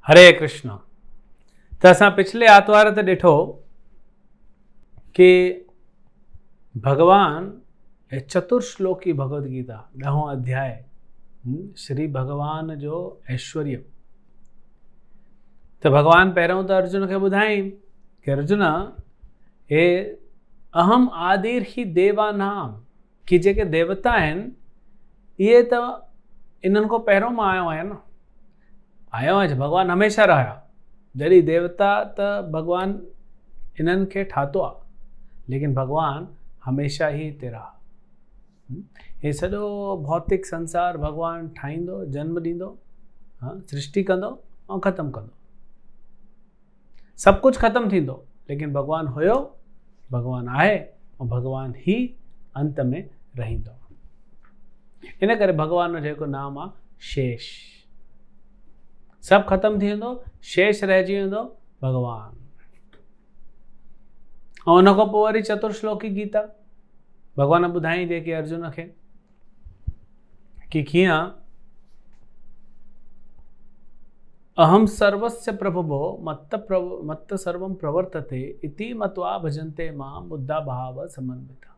हरे कृष्ण। तो असां पिछले आतवार ते ॾिठो कि भगवान चतुर्श्लोकी भगवद गीता 10हों अध्याय श्री भगवान जो ऐश्वर्य। तो भगवान पहिरों तो अर्जुन के ॿुधाई कि अर्जुन हे अहम आदिर ही देवानाम कि जेके देवता आहिनि इहे त इन्हनि को पहिरों मां आयो आहियां न। आयो आहे भगवान हमेशह रहा। जॾहिं देवता त भगवान इन्हनि खे ठातो आहे, लेकिन भगवान हमेशह ही हिते रहा। हे सॼो भौतिक संसार भगवान ठाहींदो, जन्म ॾींदो, सृष्टि कंदो ऐं ख़तमु कंदो। सभु कुझु ख़तमु थींदो, लेकिन भगवान हुयो, भगवान आहे ऐं भगवान ही अंत में रहंदो। इन करे भगवान जो जेको नाम आहे शेष। सभु ख़तमु थी वेंदो, शेष रहिजी वेंदो भगवान। ऐं उन खां पोइ वरी चतुर्श्लोकी गीता भगवान ॿुधाई जेके अर्जुन खे कि कीअं अहम सर्वस्य प्रभवो मत्त सर्वं प्रवर्तते इति मत्वा भजन्ते मां बुद्धा भाव समन्विता।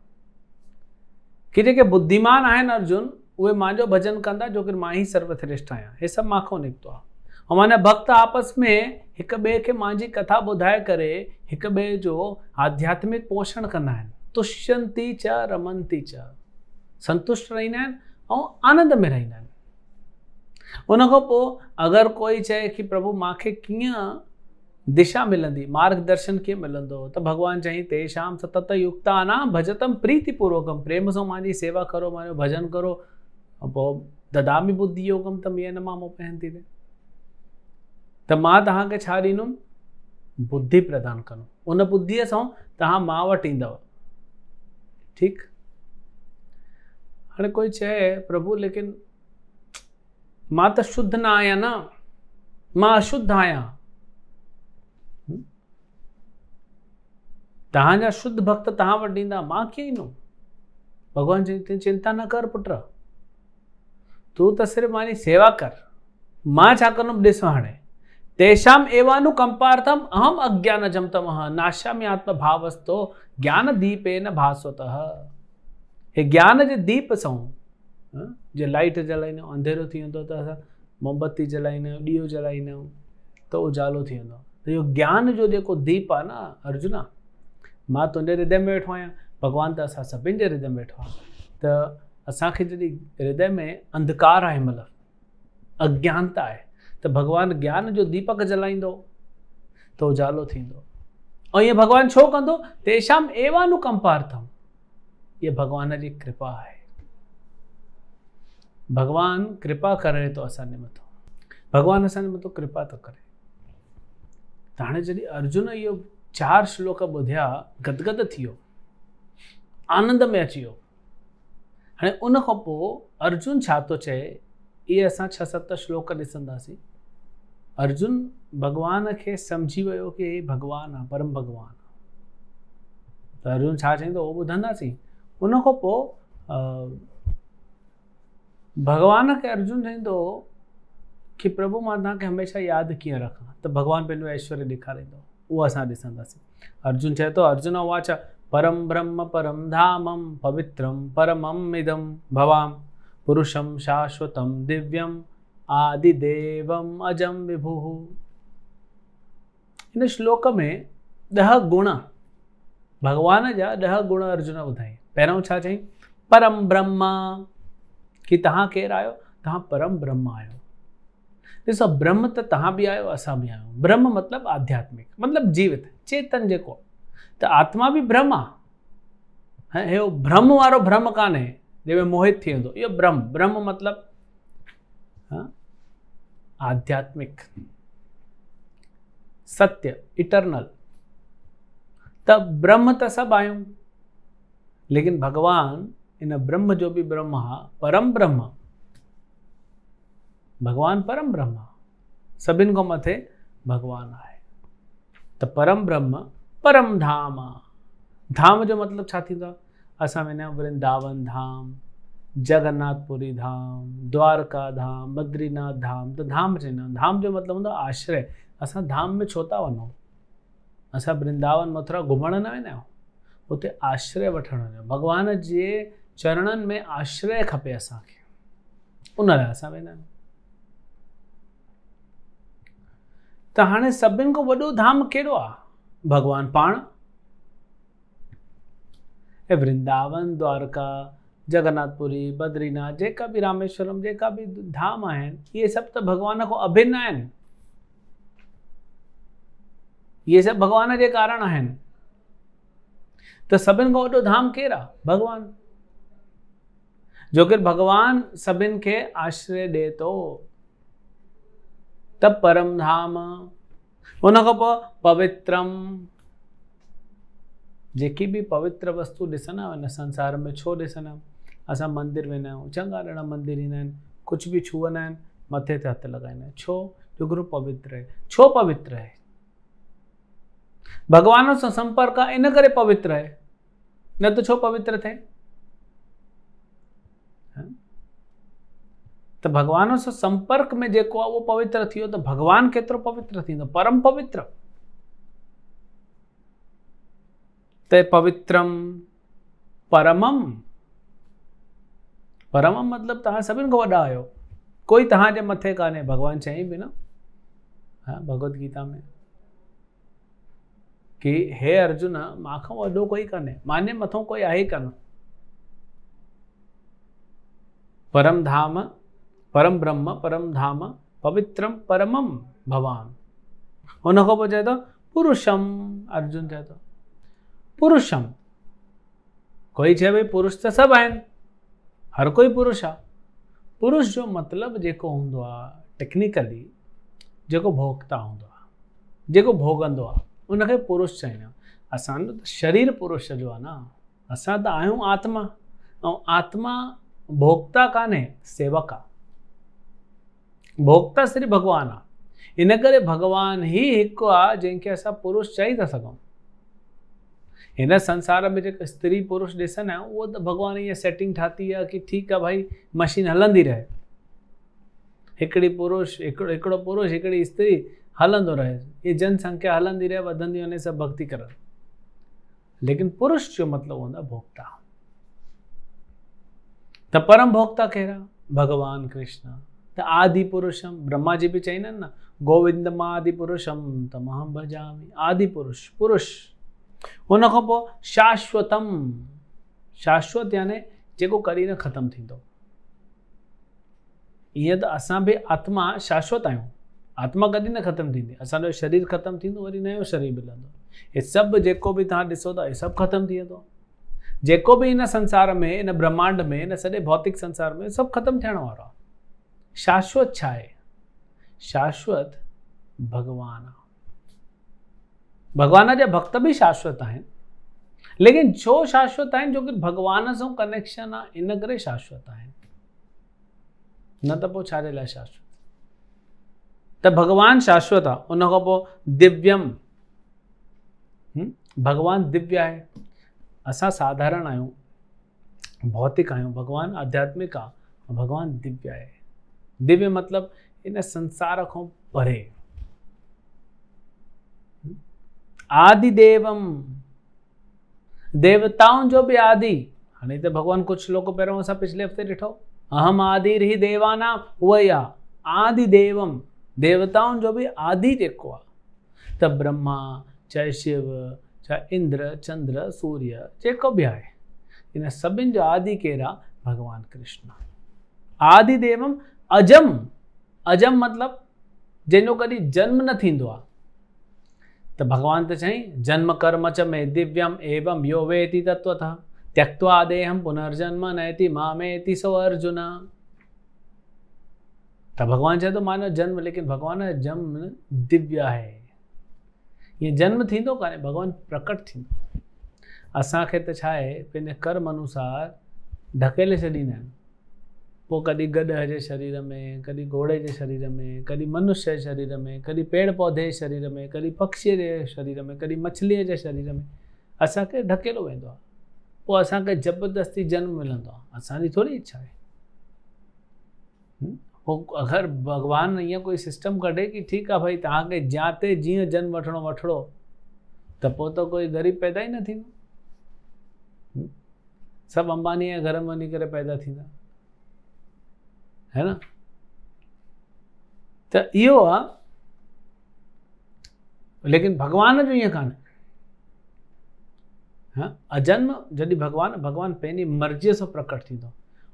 कि जेके बुद्धिमान आहिनि अर्जुन उहे मुंहिंजो भजन कंदा, जो कि मां ही सर्वश्रेष्ठ आहियां। हे सभु मांखों निकितो आहे। ऐं माना भक्त आपस में हिक ॿिए खे मुंहिंजी कथा ॿुधाए करे हिक ॿिए जो आध्यात्मिक पोषण कंदा आहिनि। तुष्यंती च रमंती च, संतुष्ट रहंदा आहिनि ऐं आनंद में रहंदा आहिनि। उन खां पोइ अगरि कोई चए कि प्रभु मूंखे कीअं दिशा मिलंदी, मार्गदर्शन कीअं मिलंदो, त भगवान चई तेषां सतत युक्तानां भजतम प्रीतिपूर्वकम। प्रेम सां मुंहिंजी सेवा करो, मुंहिंजो भजन करो। पोइ ददामी बुद्धि योगम तम येन मामुपैहन्ति ते। त मां तव्हांखे छा ॾींदुमि? बुद्धि प्रदान कंदुमि। उन बुद्धीअ सां तव्हां मां वटि ईंदव। ठीकु। हाणे कोई चए प्रभु लेकिन मां त शुद्ध न आहियां न, मां अशुद्ध आहियां। तव्हांजा शुद्ध भक्त तव्हां वटि ईंदा, मां कीअं ईंदुमि? भगवान चई चिंता न कर पुट, तूं त सिर्फ़ु मुंहिंजी सेवा कर। मां छा कंदुमि ॾिस। हाणे तेषाम एवानुकंपार्थम अहम अज्ञानजम तमः नाशामि आत्मभावस्तो ज्ञान दीपेन भास्वतः। हे ज्ञान जे दीप सां जे लाइट जलाईंदा आहियूं, अंधेरो थी वेंदो त असां मोमबत्ती जलाईंदा आहियूं, ॾीओ जलाईंदा आहियूं त उजालो थी वेंदो। त इहो ज्ञान जो जेको दीप आहे न अर्जुन, मां तुंहिंजे हृदय में वेठो आहियां। भगवान त असां सभिनि जे हृदय में वेठो आहे। त असांखे जॾहिं हृदय में अंधकार आहे, मतिलबु अज्ञानता आहे, त भगवान ज्ञान जो दीपक जलाईंदो त उजालो थींदो। ऐं ईअं भगवान छो कंदो? तेषाम एवानुकंपार्थम। इहा भगवान जी कृपा आहे। भगवान कृपा करे थो असांजे मथां। भगवान असांजे मथां कृपा थो करे। त हाणे जॾहिं अर्जुन इहो 4 श्लोक ॿुधिया, गदगद थी वियो, आनंद में अची वियो। हाणे उन खां पोइ अर्जुन छा थो चए, इहे असां 6-7 श्लोक ॾिसंदासीं। अर्जुन भगवान खे सम्झी वियो कि हे भगवान आहे, परम भगवान आहे। त अर्जुन छा चईंदो उहो ॿुधंदासीं। उन खां पोइ भगवान खे अर्जुन चईंदो कि प्रभु मां तव्हांखे हमेशह यादि कीअं रखां। त भगवान पंहिंजो ऐश्वर्य ॾेखारींदो, उहो असां ॾिसंदासीं। अर्जुन चए थो, अर्जुन उवाच परम ब्रह्म परम धामम पवित्रम परमम इदम भवाम पुरुषम शाश्वतम दिव्यम आदिदेवम अजम विभुः। इन श्लोक में 10 गुण भगवान जा 10 गुण अर्जुन ॿुधाई। पहिरों छा चई? परम ब्रह्म, कि तव्हां केरु आहियो? तव्हां परम ब्रह्म आहियो। ॾिसो, ब्रह्म त तव्हां बि आहियो, असां बि आहियूं। ब्रह्म मतिलबु आध्यात्मिक, मतिलबु जीवित चेतन जेको। त आत्मा बि ब्रह्म आहे। हे भ्रम वारो भ्रम कान्हे जंहिंमें मोहित थी वेंदो। इहो ब्रह्म, ब्रह्म मतिलबु आध्यात्मिक, सत्य, इटरनल। त ब्रह्म त सभु आहियूं, लेकिन भगवान इन ब्रह्म जो बि ब्रह्म आहे, परम ब्रह्म। भगवान परम ब्रह्म आहे, सभिनि खां मथे भगवान आहे। त परम ब्रह्म परम धाम। धाम जो मतिलबु छा थींदो आहे? असां वेंदा आहियूं वृंदावन धाम, जगन्नाथपुरी धाम, द्वारका धाम, बद्रीनाथ धाम। त धाम चवंदा, धाम जो मतिलबु हूंदो आहे आश्रय। असां धाम में छो था वञूं? असां वृंदावन मथुरा घुमण न वेंदा आहियूं, उते आश्रय वठण वञूं। भॻवान जे चरणनि में आश्रय खपे असांखे, उन लाइ असां वेंदा आहियूं। त हाणे सभिनि खां वॾो धाम कहिड़ो आहे? भॻवान पाण। ऐं वृंदावन, द्वारका, जगन्नाथपुरी, बद्रीनाथ, जेका बि रामेश्वरम, जेका बि धाम आहिनि, इहे सभु त भॻवान खां अभिन्न आहिनि। इहे सभु भॻवान जे कारण आहिनि। त सभिनि खां वॾो धाम केरु आहे? भॻवान। जो कि भॻवान सभिनि खे आश्रय ॾिए थो, त परम धाम। उन खां पोइ पवित्रम। जेकी बि पवित्र वस्तु ॾिसंदा आहियो हिन संसार में, छो ॾिसंदा आहियूं? असां मंदिर वेंदा आहियूं, चङा ॼणा मंदिर ईंदा आहिनि, कुझु बि छुअंदा आहिनि, मथे ते हथु लॻाईंदा आहिनि। छो? जो गुरु पवित्र आहे। छो पवित्र आहे? भॻवान सां संपर्क आहे, इन करे पवित्र आहे, न त छो पवित्र थिए? त भॻवान सां संपर्क में जेको आहे उहो पवित्र थी वियो, त भॻवान केतिरो पवित्र थींदो? परम पवित्र। त पवित्रम परमम। परमम मतलब तव्हां सभिनि खां वॾा आहियो, कोई तव्हांजे मथे कान्हे। भॻवान चई बि न, हाँ, भगवत गीता में कि हे अर्जुन, मांखां वॾो कोई कान्हे, माने मथों कोई आहे कान। परम धाम, परम ब्रह्म, परम धाम, पवित्रम परमम भवान। हुन खां पोइ चए थो पुरुषम। अर्जुन चए थो पुरुषम। कोई चए भई पुरुष त सभु आहिनि, हर कोई पुरुष आहे। पुरुष जो मतिलबु जेको हूंदो आहे टेक्निकली, जेको भोक्ता हूंदो आहे, जेको भोगंदो आहे, उनखे पुरुष चईंदा आहियूं। असांजो त शरीर पुरुष जो आहे न, असां त आहियूं आत्मा, ऐं आत्मा भोक्ता कान्हे, सेवक आहे। भोक्ता सिर्फ़ु भॻवान आहे। इन करे भॻवान ई हिकु आहे जंहिंखे असां पुरुष चई था सघूं। हिन संसार में जेका स्त्री पुरुष ॾिसंदा आहियूं, उहो त भॻवान ईअं सेटिंग ठाती आहे कि ठीकु आहे भाई, मशीन हलंदी रहे, हिकिड़ी पुरुष, हिकिड़ो पुरुष, हिकिड़ी स्त्री, हलंदो रहे, ये जनसंख्या हलंदी रहे, वधंदी वञे, सब भक्ति करनि। लेकिन पुरुष जो मतिलबु हूंदो आहे भोक्ता। त परम भोक्ता कहिड़ा? भगवान कृष्ण। त आदि पुरुषम, ब्रह्मा जी बि चईंदा आहिनि न, गोविंदम आदि पुरुषम तमहं भजामि। आदि पुरुष, पुरुष। हुन खां पोइ शाश्वतम। शाश्वत यानी जेको कॾहिं न ख़तमु थींदो। ईअं त असां बि आत्मा शाश्वत आहियूं, आत्मा कॾहिं न ख़तमु थींदी। असांजो शरीर ख़तमु थींदो, वरी नयो शरीर मिलंदो। हे सभु जेको बि तव्हां ॾिसो था, हे सभु ख़तमु थी वेंदो। जेको बि इन संसार में, इन ब्रह्मांड में, इन सॼे भौतिक संसार में सभु ख़तमु थियण वारो आहे। शाश्वत छा आहे? शाश्वत भगवान आहे। भगवान जा भक्त भी शाश्वत आहिनि, लेकिन छो शाश्वत आहिनि? जो कि भगवान सां कनेक्शन आहे, इन करे शाश्वत आहिनि, न त पोइ छाजे लाइ शाश्वत? त भगवान शाश्वत आहे। उन खां पोइ दिव्यम। भगवान दिव्य आहे। असां साधारण आहियूं, भौतिक आहियूं, भगवान आध्यात्मिक आहे, भगवान दिव्य आहे। दिव्य मतलब इन संसार खां परे। आदि देवम, देवताउनि जो बि आदि। हाणे त भगवान कुझु श्लोक पहिरियों असां पिछले हफ़्ते ॾिठो, अहम आदिर ही देवानाम, उहो ई आहे आदि देवम। देवताउनि जो बि आदि जेको आहे, त ब्रह्मा, चाहे शिव, चाहे इंद्र, चंद्र, सूर्य, जेको बि आहे, इन सभिनि जो आदि केरु आहे? भगवान कृष्ण। आदि देवम अजम। अजम मतलब जंहिंजो कॾहिं जन्म न थींदो आहे। त भगवान त चईं जन्म कर्म च मे दिव्यम एवं यो वेति तत्वतः त्यक्त्वा देहम पुनर्जन्म नयति मामेति सो अर्जुन। त भगवान चए थो मानो जन्म, लेकिन भगवान जो जन्म दिव्य आहे। ये जन्म थींदो कान्हे, भगवान प्रकट थींदो। असांखे त छा आहे, पंहिंजे कर्म अनुसार ढकेले छॾींदा आहिनि। पोइ कॾहिं गॾह जे शरीर में, कॾहिं घोड़े जे शरीर में, कॾहिं मनुष्य जे शरीर में, कॾहिं पेड़ पौधे जे शरीर में, कॾहिं पक्षीअ जे शरीर में, कॾहिं मछलीअ जे शरीर में, असांखे ढकेलो वेंदो आहे। पोइ असांखे ज़बरदस्ती जनम मिलंदो आहे, असांजी थोरी इच्छा आहे। पोइ अगरि भॻवानु ईअं कोई सिस्टम कढे कि ठीकु आहे भाई तव्हांखे जिते जीअं जनम वठिणो त पोइ त कोई ग़रीब पैदा ई न थींदो, सभु अंबानीअ जे घर में वञी करे पैदा थींदा, है न। त इहो आहे, लेकिन भॻवान जो ईअं कान्हे। अजन्म जॾहिं भॻवानु पंहिंजी मर्ज़ीअ सां प्रकट थींदो,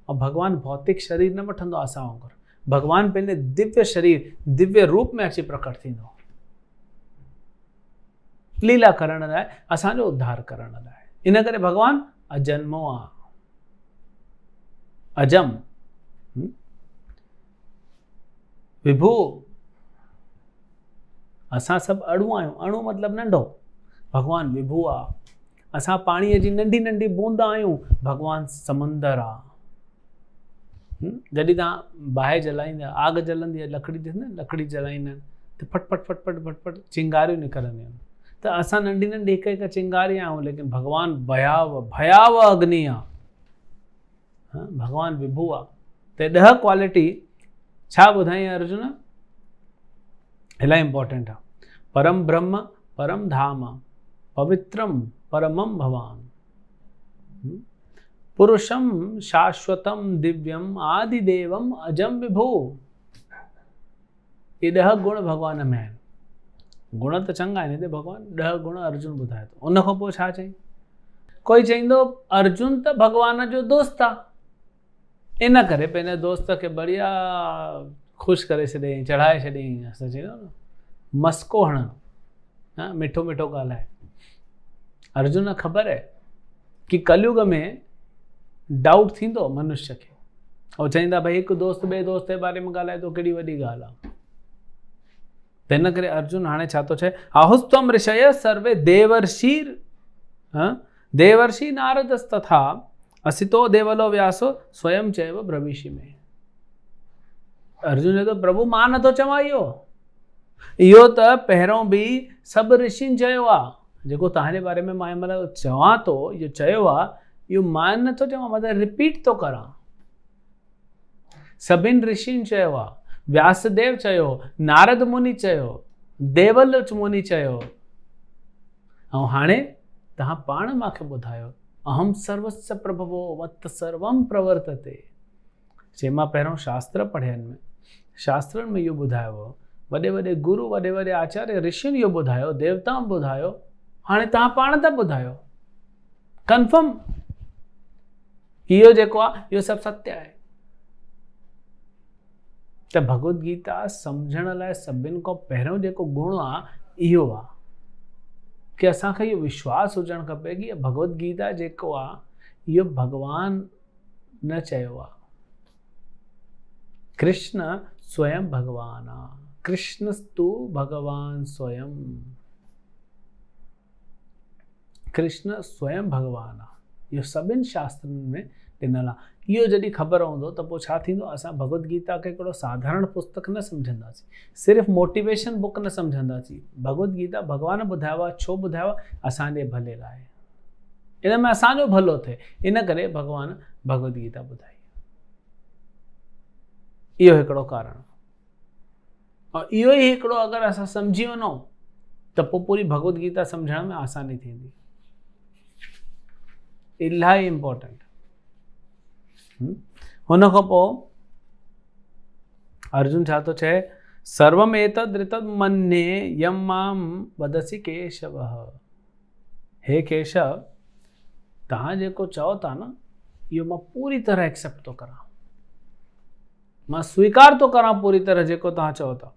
ऐं भॻवानु भौतिक शरीर न वठंदो आहे असां वांगुरु, भॻवानु पंहिंजे दिव्य शरीर दिव्य रूप में अची प्रकट थींदो, लीला करण लाइ, असांजो उद्धार करण लाइ। इन करे भॻवानु अजन्मो आहे, अजम विभू। असां सभु अणु आहियूं, अणु मतिलबु नंढो, भॻवानु विभू आहे। असां पाणीअ जी नंढी नंढी बूंद आहियूं, भॻवानु समंदर आहे। जॾहिं तव्हां बाहि जलाईंदा, आग जलंदी आहे, लकड़ी ॾिसंदा, लकड़ी जलाईंदा आहिनि त फट फट फट फट फट फट चिंगारियूं निकिरंदियूं आहिनि। त असां नंढी नंढी हिकु हिकु चिंगारी आहियूं, लेकिन भॻवानु भयाव अग्नि आहे, भॻवानु विभू आहे। त 10 क्वालिटी छा ॿुधाई अर्जुन, इलाही इम्पोर्टेंट आहे। परम ब्रह्म परम धाम पवित्रम परमम भवान, पुरुषम शाश्वतम दिव्यम आदिदेवम अजम विभू। ये 10 गुण भगवान में आहिनि। गुण त चङा आहिनि, हिते भॻवानु 10 गुण अर्जुन ॿुधाए थो। उन खां पोइ छा चई, कोई चईंदो अर्जुन त भॻवान जो दोस्त आहे, इन करे पंहिंजे दोस्त खे बढ़िया ख़ुशि करे छॾियईं, चढ़ाए छॾियईं। असां चईंदा न मस्को हणनि, मिठो मिठो ॻाल्हाए। अर्जुन ख़बर आहे कि कलयुग में डाउट थींदो मनुष्य खे, ऐं चईंदा भाई हिकु दोस्त ॿिए दोस्त जे बारे में ॻाल्हाए थो, कहिड़ी वॾी ॻाल्हि आहे। त इन करे अर्जुन हाणे छा थो चए, आहुस्त्वम ऋषय सर्वे देवर्षि नारदस्तथा असितो देवलो व्यासो स्वयं चैव ब्रवीषि में। अर्जुन चए थो प्रभु मां नथो चवां, इहो त पहिरों बि सभु ऋषिनि चयो आहे। जेको तव्हांजे बारे में मां महिल चवां थो, इहो चयो आहे, इहो मां नथो चवां, मतिलबु रिपीट थो करां। सभिनि ऋषिनि चयो आहे, व्यासदेव चयो, नारद मुनि चयो, देवल मुनि चयो, ऐं हाणे तव्हां पाण मूंखे ॿुधायो, अहम सर्वस्य प्रभवो मत सर्वम प्रवर्तते। जे मां पहिरों शास्त्र पढ़ियनि में, शास्त्रनि में इहो ॿुधायो, वॾे वॾे गुरु वॾे वॾे आचार्य ऋषियुनि इहो ॿुधायो, देवताउनि ॿुधायो, हाणे तव्हां पाण था ॿुधायो कंफर्म इहो जेको आहे इहो सभु सत्य आहे। त भगवद गीता सम्झण लाइ सभिनि खां पहिरियों जेको गुण आहे इहो आहे कि असांखे इहो विश्वास हुजणु खपे कि भगवद गीता जेको आहे इहो भॻवानु न चयो आहे, कृष्ण स्वयं भगवानु आहे। कृष्णस्तु भगवान स्वयं, कृष्ण स्वयं भगवानु आहे। इहो सभिनि शास्त्रनि में ॾिनल आहे। इहो जॾहिं ख़बर हूंदो त पोइ छा थींदो, असां भगवद गीता खे हिकिड़ो साधारण पुस्तक न सम्झंदासीं, सिर्फ़ु मोटिवेशन बुक न सम्झंदासीं। भगवद गीता भॻवानु ॿुधायो आहे, छो ॿुधायो आहे, असांजे भले लाइ, इन में असांजो भलो थिए, इन करे भॻवानु भगवद गीता ॿुधाई। इहो हिकिड़ो कारण, और इहो ई हिकिड़ो अगरि असां सम्झी वञूं त पोइ पूरी भगवद गीता सम्झण में आसानी थींदी। इलाही इम्पोर्टेंट। हुन खां पोइ अर्जुन छा थो चए, सर्वम एतद् ऋतद् मन्ये यम मां वदसि केशव। हे केशव, तव्हां जेको चओ था न इहो मां पूरी तरह एक्सेप्ट थो करां, मां स्वीकार थो करां पूरी तरह जेको तव्हां चओ था।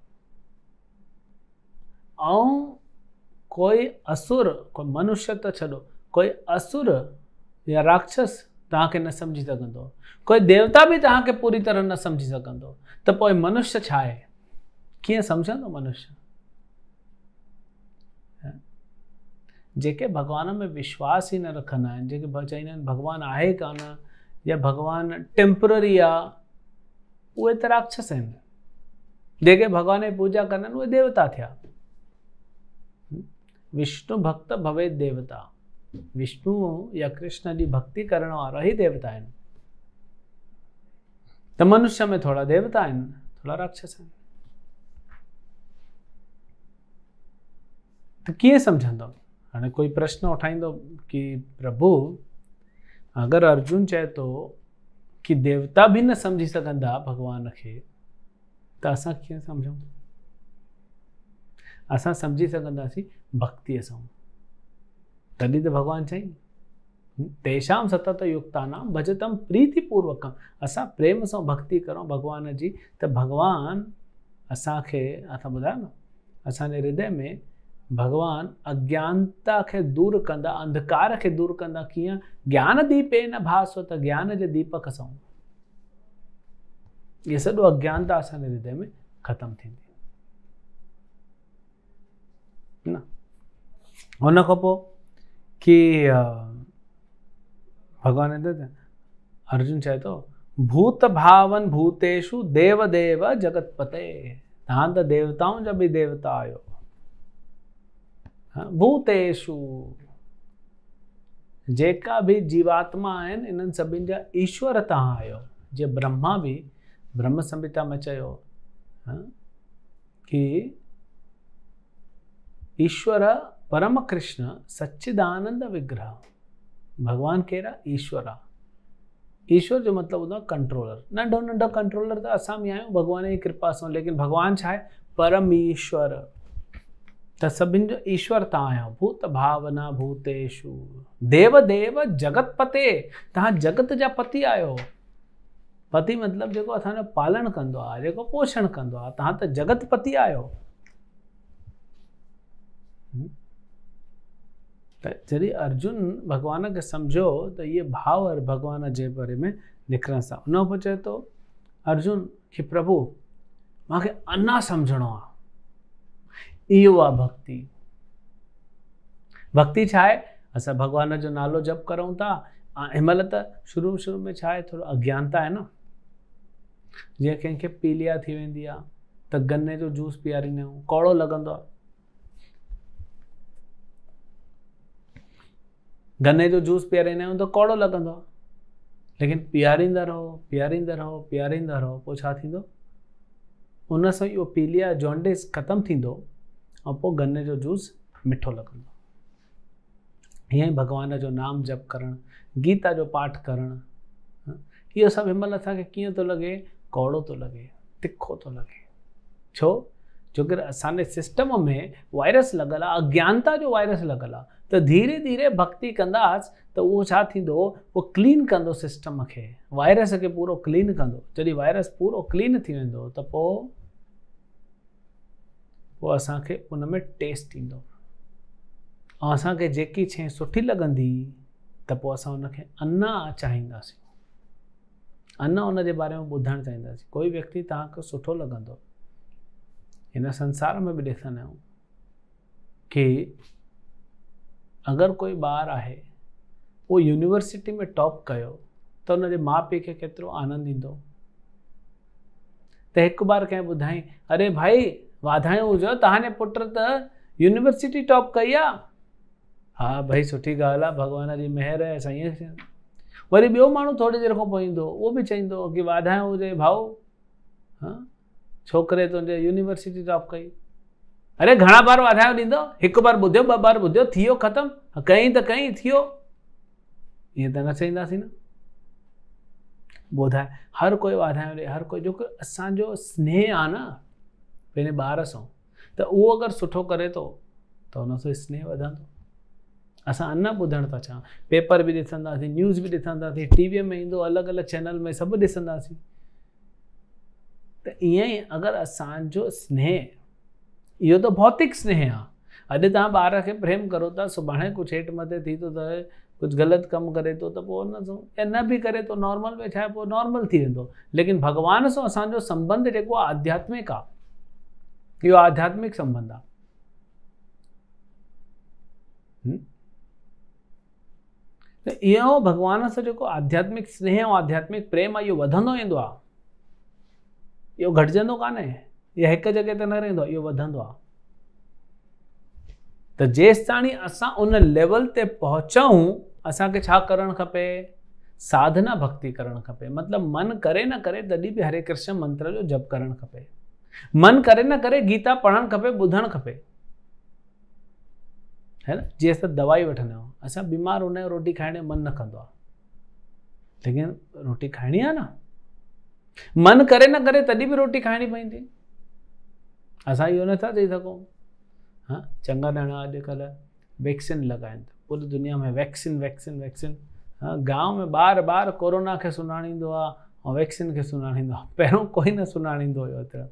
ऐं कोई असुर, कोई मनुष्य त छॾो, कोई असुर या राक्षस तव्हांखे न सम्झी सघंदो, कोई देवता बि तव्हांखे पूरी तरह न सम्झी सघंदो, त पोइ मनुष्य छा आहे, कीअं सम्झंदो मनुष्य? जेके भॻवान में विश्वास ई न रखंदा आहिनि, जेके चईंदा आहिनि भॻवानु आहे कान या भॻवानु टेम्पररी आहे, उहे त राक्षस आहिनि। जेके भॻवान जी पूजा कंदा आहिनि उहे देवता थिया। विष्णु भक्त भवे देवता, विष्णु या कृष्ण जी भक्ति करण वारा ही देवता आहिनि। त मनुष्य में थोड़ा देवता आहिनि, थोड़ा राक्षस आहिनि। त कीअं सम्झंदो? हाणे कोई प्रश्न उठाईंदो कि प्रभु अगर अर्जुन चए तो कि देवता भी न समझी सघंदा भगवान खे, त असां कीअं सम्झूं? असां सम्झी सघंदासीं भक्तिअ सां। तॾहिं त भगवान चई तेषां सतत युक्तानां भजतम प्रीतिपूर्वकम। असां प्रेम सां भक्ति करूं भगवान जी, त भगवान असांखे, असां ॿुधायो न, असांजे हृदय में भगवान अज्ञानता खे दूर कंदा, अंधकार खे दूर कंदा। कीअं? ज्ञान दीपे न भासो, त ज्ञान जे दीपक सां ये सॼो अज्ञानता असांजे हृदय में ख़तम थींदी न। हुन खां पोइ कि भगवान अर्जुन चए थो भूत भावन भूतेषु देव देव जगतपते। तव्हां त देवताउनि जा बि देवता आहियो। भूतेषु जेका भी जीवात्मा आहिनि इन्हनि सभिनि जा ईश्वर तव्हां आहियो। जीअं ब्रह्मा बि ब्रह्म संहिता में चयो कि ईश्वर परम कृष्ण सच्चिदानंद विग्रह। भगवान कहिड़ा? ईश्वर आहे। ईश्वर जो मतिलबु हूंदो आहे कंट्रोलर। नंढो नंढो कंट्रोलर त असां बि आहियूं भगवान जी कृपा सां, लेकिन भगवान छा आहे? परमेश्वर। त सभिनि जो ईश्वर तव्हां आहियो। भूत भावना भूतेषु देव देव जगतपते। तव्हां जगत जा पति आहियो। पति मतिलबु जेको असांजो पालन कंदो आहे, जेको पोषण कंदो आहे। तव्हां त जगतपति आहियो। त जॾहिं अर्जुन भगवान खे सम्झो त इहे भाव भगवान जे बारे में निकिरण सां उन पोइ चए थो अर्जुन कि प्रभु मूंखे अञा सम्झणो आहे। इहो आहे भक्ति। भक्ति छा आहे? असां भगवान जो नालो जप करूं था। हिनमहिल त शुरू में छा आहे? थोरो अज्ञानता आहे न। जीअं कंहिंखे पीलिया थी वेंदी आहे त गन्ने जो जूस पीआरींदा आहियूं, कौड़ो लॻंदो आहे। गन्ने जो जूस पीआरींदा आहियूं त कौड़ो लॻंदो आहे, लेकिन पीआरींदा रहो पीआरींदा रहो पीआरींदा रहो, पोइ छा थींदो? उन सां इहो पीलिया जॉन्डिस ख़तमु थींदो ऐं पोइ गन्ने जो जूस मिठो लॻंदो। हीअं ई भगवान जो नाम जप करणु, गीता जो पाठ करणु, इहो सभु हिनमहिल असांखे कीअं थो लॻे? कौड़ो थो लॻे, तिखो थो लॻे। छो? छोकी असांजे सिस्टम में वायरस लॻल आहे, अज्ञानता जो वायरस लॻल आहे। त धीरे धीरे भक्ति कंदासीं त उहो छा थींदो? उहो क्लीन कंदो सिस्टम खे, वायरस खे पूरो क्लीन कंदो। जॾहिं वायरस पूरो क्लीन थी वेंदो त पोइ असांखे उन में टेस्ट ईंदो ऐं असांखे जेकी शइ सुठी लॻंदी त पोइ असां उनखे अञा चाहींदासीं, अञा उन जे बारे में ॿुधणु चाहींदासीं। कोई व्यक्ति तव्हांखे सुठो लॻंदो। हिन संसार में बि ॾिसंदा आहियूं कि अगरि कोई ॿार आहे उहो यूनिवर्सिटी में टॉप कयो त हुनजे माउ पीउ खे केतिरो आनंद ईंदो। त हिकु बार कंहिं ॿुधाई, अरे भाई वाधायूं हुजो, तव्हांजे पुट त यूनिवर्सिटी टॉप कई आहे। हा भाई सुठी ॻाल्हि आहे, भॻवान जी महिर आहे साईं। वरी ॿियो माण्हू थोरी देरि खां पोइ ईंदो, उहो बि चईंदो कि वाधायूं हुजे भाऊ, छोकिरे तुंहिंजे यूनिवर्सिटी टॉप कई। अरे घणा बार वाधायूं ॾींदो? हिकु बार ॿुधियो, ॿ बार ॿुधियो, थी वियो ख़तमु, कई त कई, थी वियो। ईअं त न चईंदासीं न। ॿुधाए हर कोई वाधायूं ॾे, हर कोई, जो कि असांजो स्नेह आहे न पंहिंजे ॿार सां, त उहो अगरि सुठो करे थो त हुन सां स्नेह वधंदो। असां अञा ॿुधण था चाहियूं, पेपर बि ॾिसंदासीं, न्यूज़ बि ॾिसंदासीं, टीवीअ में ईंदो, अलॻि अलॻि चैनल में सभु ॾिसंदासीं। त ईअं ई अगरि असांजो स्नेह, इहो त भौतिक स्नेह आहे। अॼु तव्हां ॿार खे प्रेम करो था, सुभाणे कुझु हेठि मथे थी थो त कुझु ग़लति कमु करे थो त पोइ हुन सां, या न बि करे थो नॉर्मल में, छा आहे पोइ नॉर्मल थी वेंदो। लेकिन भॻवान सां असांजो संबंध जेको आहे आध्यात्मिक आहे, इहो आध्यात्मिक संबंध आहे। त इहो भॻवान सां जेको आध्यात्मिक स्नेह ऐं आध्यात्मिक प्रेम आहे, इहो वधंदो वेंदो आहे, इहो घटिजंदो कान्हे, इहा हिकु जॻह ते न रहंदो आहे, इहो वधंदो आहे। त जेसि ताणी असां उन लेवल ते पहुचूं असांखे छा करणु खपे, साधना भक्ति करणु खपे। मतिलबु मन करे न करे तॾहिं बि हरे कृष्ण मंत्र जो जप करणु खपे, मन करे न करे गीता पढ़णु खपे, ॿुधणु खपे, है न। जीअं असां दवाई वठंदा आहियूं, असां बीमार हूंदा आहियूं, रोटी खाइण जो मन न कंदो आहे, लेकिन रोटी खाइणी आहे न, मन करे न करे तॾहिं बि रोटी खाइणी पवंदी। असां इहो नथा चई सघूं। हाँ, चङा ॼणा अॼुकल्ह वैक्सीन लॻाइनि था, पूरी दुनिया में वैक्सीन वैक्सीन वैक्सीन। हाँ, गांव में ॿार कोरोना खे सुञाणींदो आहे ऐं वैक्सीन खे सुञाणींदो आहे। पहिरियों कोई न सुञाणींदो हुयो एतिरो।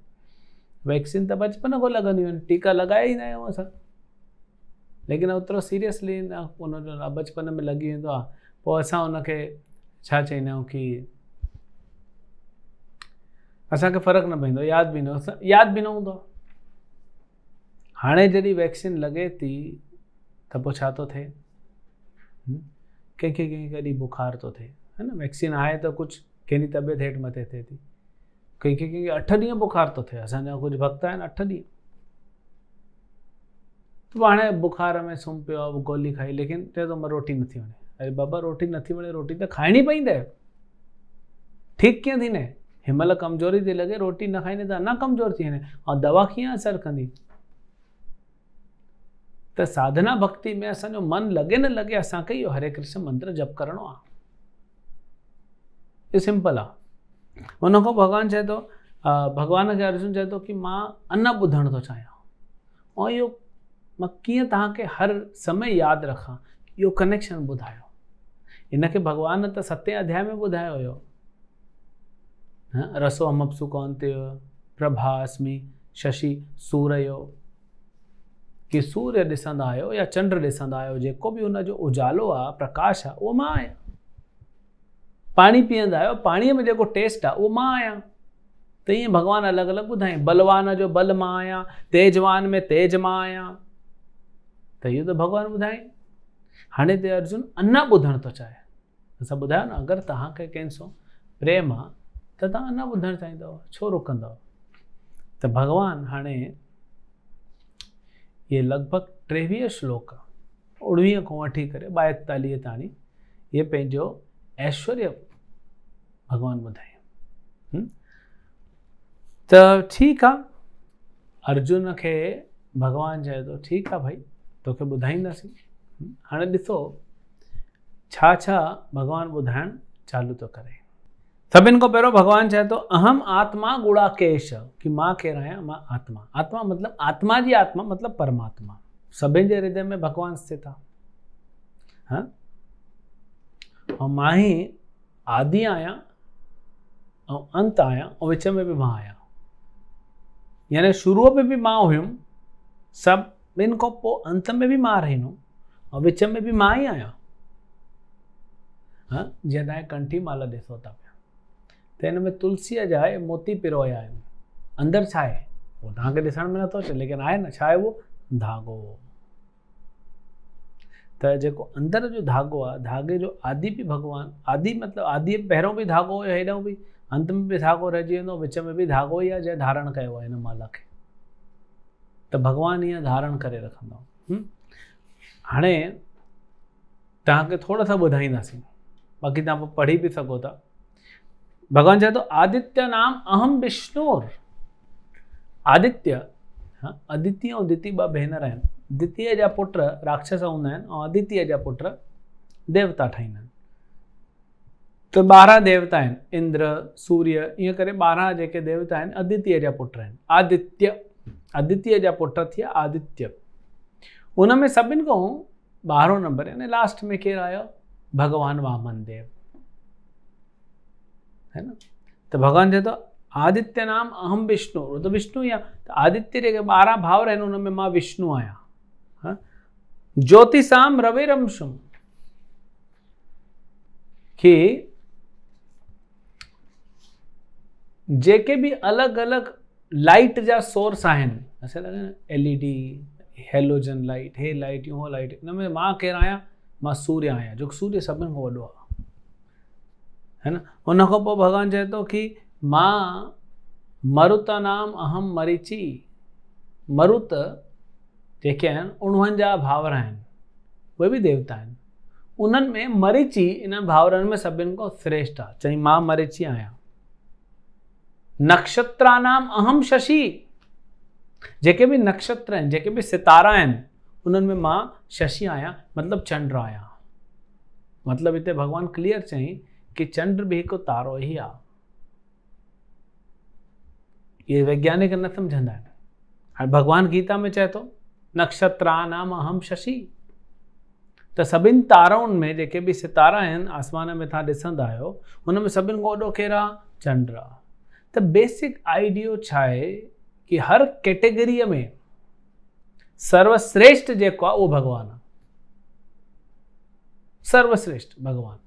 वैक्सीन त बचपन खां लॻंदियूं आहिनि, टीका लॻाए ईंदा आहियूं असां, लेकिन ओतिरो सीरियसली न उनजो बचपन में लॻी वेंदो आहे। पोइ असां उनखे छा चईंदा आहियूं कि असांखे फ़र्क़ु न पवंदो, यादि बि न हूंदो। हाणे जॾहिं वैक्सीन लॻे थी त पोइ छा थो थिए, कंहिंखे कॾहिं बुखार थो थिए, है न। वैक्सीन आहे त कुझु कंहिंजी तबियत हेठि मथे थिए थी, कंहिंखे 8 ॾींहं बुखार थो थिए। असांजा कुझु भक्त आहिनि 8 ॾींहं, त हाणे बुखार में सुम्ही पियो आहे, गोली खाई, लेकिन चए थो मां रोटी नथी वणे। अरे बाबा, रोटी नथी वणे, रोटी त खाइणी पवंदी। ठीकु कीअं थींदे, हिनमहिल कमज़ोरी थी लॻे, रोटी न खाईंदे त अञा कमज़ोर थी वञे, ऐं दवा कीअं असरु कंदी। त साधना भक्ति में असांजो मन लॻे न लॻे, असांखे इहो हरे कृष्ण मंत्र जप करणो आहे। इहो सिंपल आहे। उन खां भॻवानु चए थो, भॻवान खे अर्जुन चए थो कि मां अञा ॿुधणु थो चाहियां, ऐं इहो मां कीअं तव्हांखे हर समय यादि रखां, इहो कनेक्शन ॿुधायो। इनखे भॻवान त 7 अध्याय में ॿुधायो हुयो। रसो अमप्सु कौन्तेय प्रभास्मि शशि सूर्यो, कि सूर्य ॾिसंदा आहियो या चंड ॾिसंदा आहियो, जेको बि हुनजो उजालो आहे, प्रकाश आहे, उहो मां आहियां। पाणी पीअंदा आहियो, पाणीअ में जेको टेस्ट आहे उहो मां आहियां। त ईअं भॻवानु अलॻि अलॻि ॿुधाईं। बलवान जो बल मां आहियां, तेजवान में तेज मां आहियां, त इहो त भॻवानु ॿुधाईं। हाणे ते अर्जुन अञा ॿुधणु थो चाहे। असां ॿुधायो न, अगरि तव्हांखे कंहिंसां प्रेम आहे त तव्हां अञा ॿुधणु चाहींदव, छो रुकंदव। त भॻवानु हाणे ये लॻभॻि 23 श्लोक 19 खां वठी करे 42 ताणी ये पंहिंजो ऐश्वर्य भॻवानु ॿुधाईं। त ठीकु आहे, अर्जुन खे भॻवानु चए थो ठीकु आहे भाई, तोखे ॿुधाईंदासीं। हाणे ॾिसो छा छा भॻवानु ॿुधाइणु चालू थो करे। सभिनि खां पहिरियों भॻवानु चए थो अहम आत्मा गुणाकेश, कि मां केरु आहियां, मां आत्मा। आत्मा मतिलबु आत्मा जी आत्मा मतिलबु परमात्मा। सभिनि जे हृदय में भॻवानु स्थित आहे। हाँ, ऐं मां ई आदि आहियां ऐं अंत आहियां, ऐं विच में बि मां आहियां। यानी शुरूअ में बि मां हुयुमि, सभिनि खां पोइ अंत में बि मां रहंदुमि, ऐं विच में बि मां ई आहियां। हाँ, जीअं तव्हांजे कंठी माला ॾिसो था पिया, त हिन में तुलसीअ जा मोती पिरोया आहिनि। अंदरि छा आहे उहो तव्हांखे ॾिसण में नथो अचे, लेकिन आहे न, छा आहे उहो धागो। त जेको अंदरि जो धागो आहे, धागे जो आदि बि भॻवानु, आदि मतिलबु आदि पहिरियों बि धागो हुयो, हेॾो बि अंत में बि धागो रहिजी वेंदो, विच में बि धागो ई आहे जंहिं धारण कयो आहे हिन माला खे। त भॻवानु ईअं धारण करे रखंदो। हाणे तव्हांखे थोड़ा सा ॿुधाईंदासीं, बाक़ी तव्हां पढ़ी बि सघो था। भगवान चए तो आदित्य नाम अहम विष्णुर। आदित्य, हाँ, अदिति और दिति ॿ भेनर आहिनि। दितीअ जा पुट राक्षस हूंदा आहिनि ऐं अदितीअ जा पुट देवता ठाहींदा आहिनि। त 12 देवता आहिनि, इंद्र, सूर्य, ईअं करे 12 जेके देवता आहिनि अदितीअ जा पुट आहिनि। आदित्य जा पुट थिया आदित्य। उन में सभिनि खां 12 नंबर यानी लास्ट में केरु आयो? भगवान वामन देव, है ना। तो भगवान चए तो आदित्य नाम अहम विष्णु, वो तो विष्णु ही आहे। तो आदित्य के 12 भावर आहिनि, उनमें मां विष्णु आहियां। हाँ, ज्योतिषाम रविरंशुम, कि जेके भी अलग अलग लाइट जा सोर्स आहिनि, असां लॻे न एलईडी, हेलोजन लाइट, हे लाइट, हो लाइट, इनमें मां केरु आहियां? मां सूर्य आहियां, जो सूर्य सभिनि खां वॾो आहे, है ना। उन खां पोइ भॻवान चए थो कि मां मरुत नाम अहम मरीची। मरुत जेके आहिनि 49 भाउर आहिनि, उहे बि देवता आहिनि। उन्हनि में मरीची इन्हनि भाउरनि में सभिनि खां श्रेष्ठ आहे। चई मां मरीची आहियां। नक्षत्रानाम अहम शशि, जेके बि नक्षत्र आहिनि, जेके बि सितारा आहिनि, उन्हनि में मां शशि आहियां, मतिलबु चंड आहियां। मतिलबु हिते भॻवानु क्लियर चई कि चंड बि हिकु तारो ई आहे। ये वैज्ञानिक न सम्झंदा आहिनि। हाणे भॻवानु गीता में चए थो नक्षत्रानाम अहम शशि, त सभिनि ताराउनि में जेके बि सितारा आहिनि आसमान में तव्हां ॾिसंदा आहियो, हुन में सभिनि खां वॾो केरु आहे? चंड आहे। त बेसिक आइडियो छा आहे कि हर कैटेगरीअ में सर्वश्रेष्ठ जेको आहे उहो भॻवानु आहे। सर्वश्रेष्ठ भॻवानु।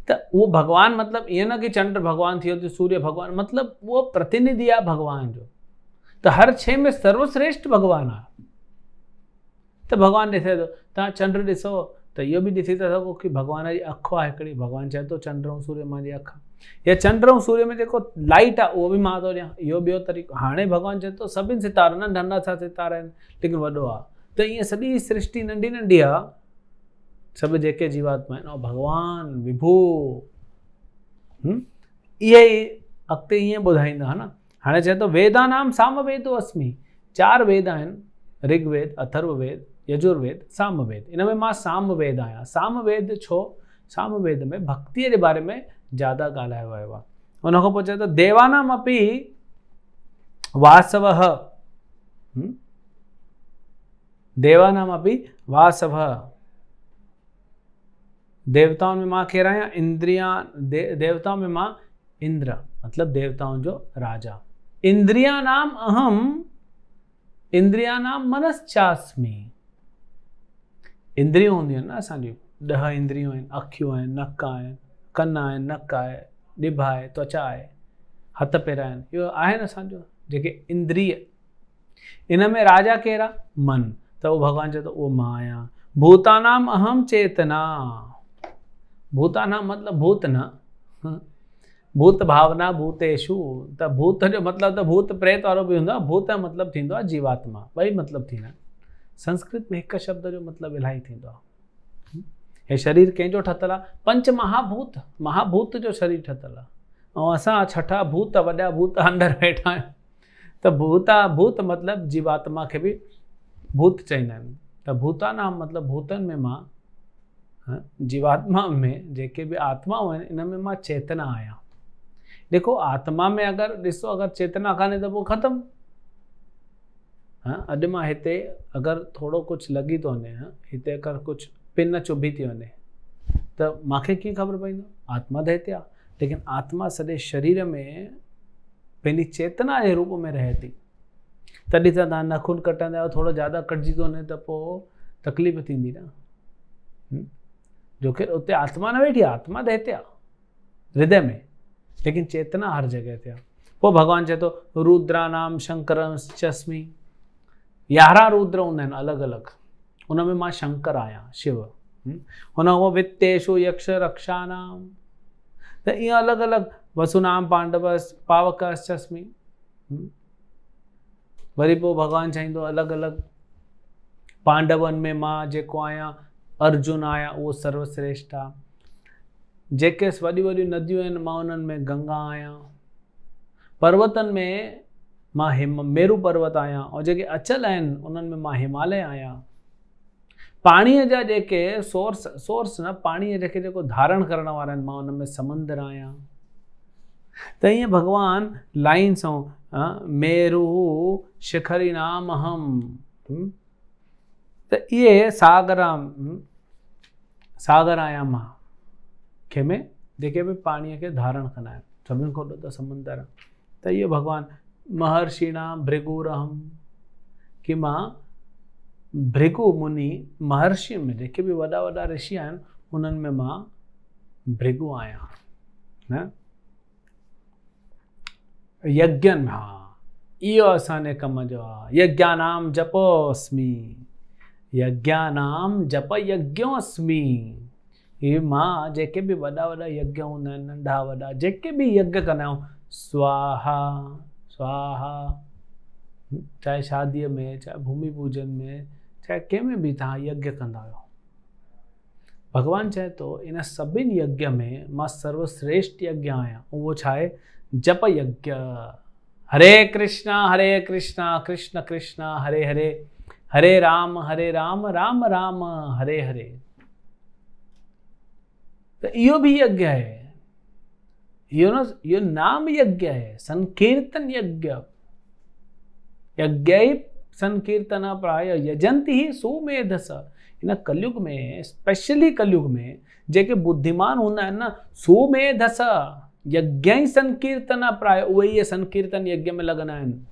त उहो भॻवानु मतिलबु ईअं न कि चंड भॻवानु थी वियो, सूर्य भॻवानु, मतिलबु उहो प्रतिनिधि आहे भॻवान जो। त हर शइ में सर्वश्रेष्ठ भॻवानु आहे। त भॻवानु ॾिसे थो, तव्हां चंड ॾिसो त इहो बि ॾिसी था सघो कि भॻवान जी अखि आहे हिकिड़ी। भॻवानु चए थो चंड ऐं सूर्य मुंहिंजी अखि, या चंड ऐं सूर्य में जेको लाइट आहे उहो बि मां थो ॾियां। इहो ॿियो तरीक़ो। हाणे भॻवानु चए थो सभिनि सितारा, न नंढा छा सितारा आहिनि लेकिन वॾो आहे। त ईअं सॼी सृष्टि नंढी नंढी आहे, सभु जेके जीवात्मा आहिनि ऐं भॻवानु विभू इहे ई अॻिते ईअं ॿुधाईंदा हा न। हाणे चए थो वेदानाम सामवेदो अस्मि। 4 वेद आहिनि, ऋग्वेद, अथर्ववेद, यजुर्वेद, सामवेद। इन में मां सामवेद आहियां। सामवेद छो? सामवेद में भक्तीअ जे बारे में ज़्यादा ॻाल्हायो वियो आहे। उन खां पोइ चए थो देवानाम अपि वासवः। देवानाम अपि वासवः। देवताउनि में मां केरु आहियां? इंद्रिया। देवताओं में मां इंद्र, मतिलबु देवताउनि जो राजा। इंद्रियानाम अहम, इंद्रियानाम मनश्चास्मि। इंद्रियूं हूंदियूं आहिनि न असांजियूं, 10 इंद्रियूं आहिनि। अखियूं आहिनि, नक आहिनि, कन आहिनि, नक आहे, ॾिभ आहे, त्वचा आहे, हथ पेर आहिनि। इहो आहे न असांजो जेके इंद्रिय। इन में राजा केरु आहे? मन। त उहो भॻवानु चए थो उहो मां आहियां। भूतानाम अहम चेतना। भूतानाम मतिलबु भूत न, भूत भावना भूतेषु। त भूत जो मतिलबु त भूत प्रेत वारो बि हूंदो आहे। भूत जो मतिलबु थींदो आहे जीवात्मा। ॿई मतिलबु थींदा आहिनि। संस्कृत में हिकु शब्द जो मतिलबु इलाही थींदो आहे। हे शरीर कंहिंजो ठहियलु आहे? 5 महाभूत, महाभूत जो शरीर ठहियलु आहे। ऐं असां 6ठा भूत, वॾा भूत अंदरि वेठा आहियूं। त भूत मतिलबु जीवात्मा खे बि भूत चईंदा आहिनि। त भूतानाम मतिलबु भूतनि में मां, जीवात्मा में जेके बि आत्माऊं आहिनि, इन में मां चेतना आहियां। देखो आत्मा में अगरि ॾिसो, अगरि चेतना कान्हे त पोइ ख़तमु। अॼु मां हिते अगरि थोरो कुझु लॻी थो वञे, हिते अगरि कुझु पिन चुभी थी वञे, त मूंखे कीअं ख़बर पवंदो? आत्मा त हिते आहे, लेकिन आत्मा सॼे शरीर में पंहिंजी चेतना जे रूप में रहे थी। तॾहिं त तव्हां नाखून कटंदा आहियो, थोरो ज़्यादा कटिजी थो वञे त पोइ तकलीफ़ थींदी न। जोकी उते आत्मा न वेठी आहे, आत्मा त हिते आहे हृदय में, लेकिन चेतना हर जॻह ते आहे। पोइ भॻवानु चए थो रुद्रानाम शंकरश्चस्मि। 11 रुद्र हूंदा आहिनि अलॻि अलॻि, उन में मां शंकर आहियां, शिव। हुन खां वित्तेषु यक्ष रक्षानाम। त ईअं अलॻि अलॻि। वसुनाम पांडवस पावकश्चस्मि। वरी पोइ भॻवानु चाहींदो अलॻि अलॻि। पांडवनि में मां जेको आहियां अर्जुन आहियां, उहो सर्वश्रेष्ठ आहे। जेके वॾियूं वॾियूं नदियूं आहिनि, मां उन्हनि में गंगा आहियां। पर्वतनि में मां मेरू पर्वत आहियां, ऐं जेके अचल आहिनि उन्हनि में मां हिमालय आहियां। पाणीअ जा जेके सोर्स न, पाणीअ जेको धारण करण वारा आहिनि, मां उन में समुंद्र आहियां। त ईअं भॻवानु लाइन सां मेरू शिखरी नाम अहम। त इहे सागर आहियां मां, कंहिंमें जेके बि पाणीअ खे धारण कंदा आहिनि। सभिनि खां वॾो त समुंद्र आहे। त इहो भॻवानु महर्षिणाम भृगुरहम, कि मां भृगु मुनि महर्षि में जेके बि वॾा वॾा ऋषि आहिनि, उन्हनि में मां भृगु आहियां न। यज्ञनि में, हा इहो असांजे कम जो आहे। यज्ञानाम जपोस्मि। यज्ञानाम जप यज्ञोस्मि। हीअ मां जेके बि वॾा वॾा यज्ञ हूंदा आहिनि, नंढा वॾा जेके बि यज्ञ कंदा आहियूं, स्वाहा स्वाहा चाहे शादीअ में, चाहे भूमि पूजन में, चाहे कंहिंमें बि तव्हां यज्ञ कंदा आहियो, भगवान चए थो इन सभिनि यज्ञ में मां सर्वश्रेष्ठ यज्ञ आहियां। उहो छा आहे? जप यज्ञ। हरे कृष्णा कृष्ण कृष्ण हरे हरे, हरे राम राम राम हरे हरे। तो इहो भी यज्ञ है, यो नाम यज्ञ है, संकीर्तन यज्ञ। यज्ञ संकीर्तन प्राय यजंती ही सुमेधस। इन कलयुग में, स्पेशली कलयुग में जेके बुद्धिमान हूंदा आहिनि न, सुमेधस यज्ञ संकीर्तन प्राय, उहे ई संकीर्तन यज्ञ में लॻंदा आहिनि।